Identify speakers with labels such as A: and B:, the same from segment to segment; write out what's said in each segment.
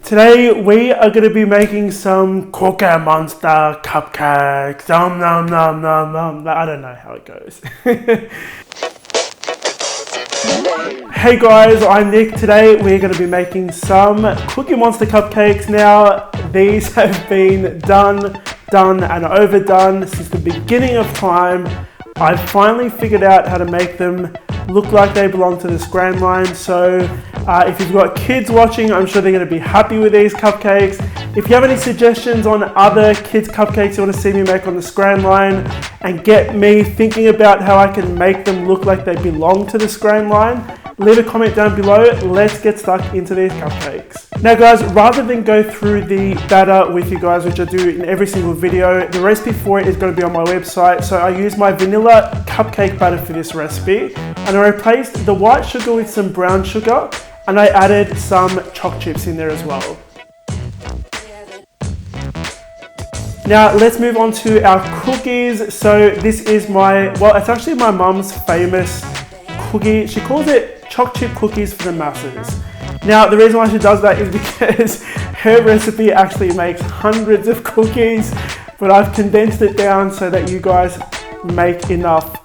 A: Today we are going to be making some Cookie Monster cupcakes. Nom nom nom nom nom. I don't know how it goes. Hey guys, I'm Nick. Today we're going to be making some Cookie Monster cupcakes. Now these have been done and overdone since the beginning of time. I've finally figured out how to make them look like they belong to the Scran line. So if you've got kids watching, I'm sure they're going to be happy with these cupcakes. If you have any suggestions on other kids cupcakes you want to see me make on the Scran line and get me thinking about how I can make them look like they belong to the Scran line, leave a comment down below. Let's get stuck into these cupcakes. Now guys, rather than go through the batter with you guys, which I do in every single video, the recipe for it is going to be on my website. So I use my vanilla cupcake batter for this recipe, and I replaced the white sugar with some brown sugar, and I added some choc chips in there as well. Now let's move on to our cookies. So this is it's actually my mum's famous cookie. She calls it choc chip cookies for the masses. Now the reason why she does that is because her recipe actually makes hundreds of cookies, but I've condensed it down so that you guys make enough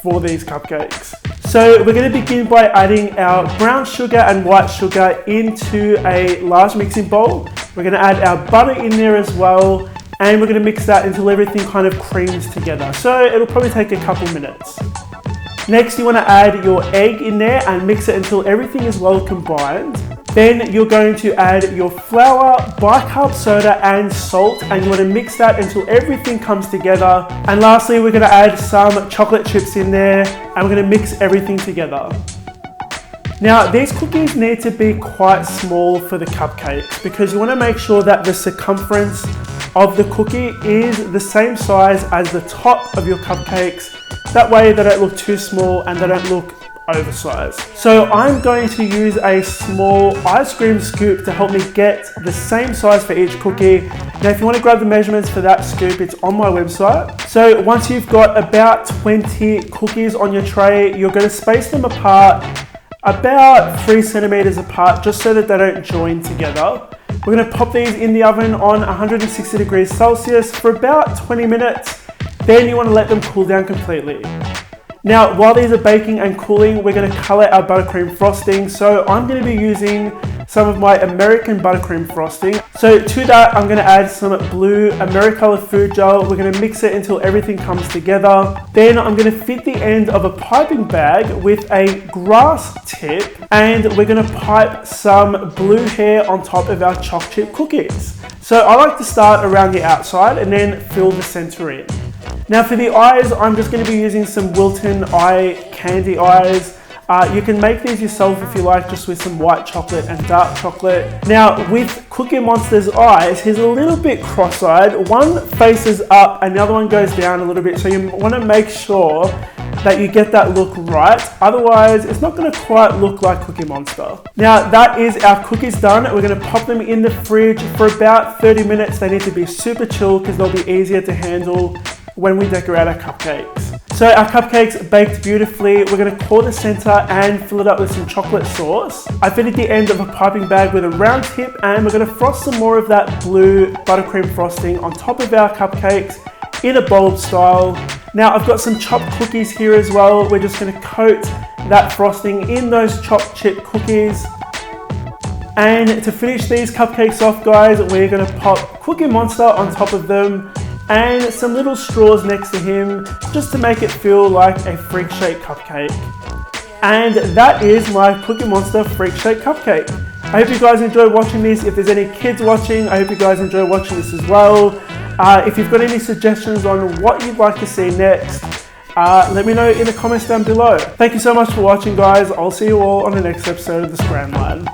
A: for these cupcakes. So we're going to begin by adding our brown sugar and white sugar into a large mixing bowl. We're going to add our butter in there as well, and we're going to mix that until everything kind of creams together. So it'll probably take a couple minutes. Next, you want to add your egg in there and mix it until everything is well combined. Then you're going to add your flour, bicarb soda and salt, and you want to mix that until everything comes together. And lastly, we're going to add some chocolate chips in there, and we're going to mix everything together. Now these cookies need to be quite small for the cupcakes because you want to make sure that the circumference of the cookie is the same size as the top of your cupcakes. That way they don't look too small and they don't look oversized. So I'm going to use a small ice cream scoop to help me get the same size for each cookie. Now if you want to grab the measurements for that scoop, it's on my website. So once you've got about 20 cookies on your tray, you're going to space them apart about 3 centimeters apart, just so that they don't join together. We're going to pop these in the oven on 160 degrees Celsius for about 20 minutes. Then you want to let them cool down completely. Now, while these are baking and cooling, we're going to color our buttercream frosting. So I'm going to be using some of my American buttercream frosting. So to that, I'm going to add some blue Americolor food gel. We're going to mix it until everything comes together. Then I'm going to fit the end of a piping bag with a grass tip, and we're going to pipe some blue hair on top of our choc chip cookies. So I like to start around the outside and then fill the center in. Now for the eyes, I'm just going to be using some Wilton Eye candy eyes. You can make these yourself if you like, just with some white chocolate and dark chocolate. Now with Cookie Monster's eyes, he's a little bit cross-eyed. One faces up and the other one goes down a little bit. So you want to make sure that you get that look right. Otherwise, it's not going to quite look like Cookie Monster. Now that is our cookies done. We're going to pop them in the fridge for about 30 minutes. They need to be super chill because they'll be easier to handle when we decorate our cupcakes. So our cupcakes baked beautifully. We're going to core the center and fill it up with some chocolate sauce. I fitted the end of a piping bag with a round tip, and we're going to frost some more of that blue buttercream frosting on top of our cupcakes in a bulb style. Now I've got some chopped cookies here as well. We're just going to coat that frosting in those chopped chip cookies. And to finish these cupcakes off, guys, we're going to pop Cookie Monster on top of them and some little straws next to him, just to make it feel like a freak shake cupcake. And that is my Cookie Monster freak shake cupcake. I hope you guys enjoy watching this. If there's any kids watching, I hope you guys enjoy watching this as well. If you've got any suggestions on what you'd like to see next, let me know in the comments down below. Thank you so much for watching, guys. I'll see you all on the next episode of the Scran Line.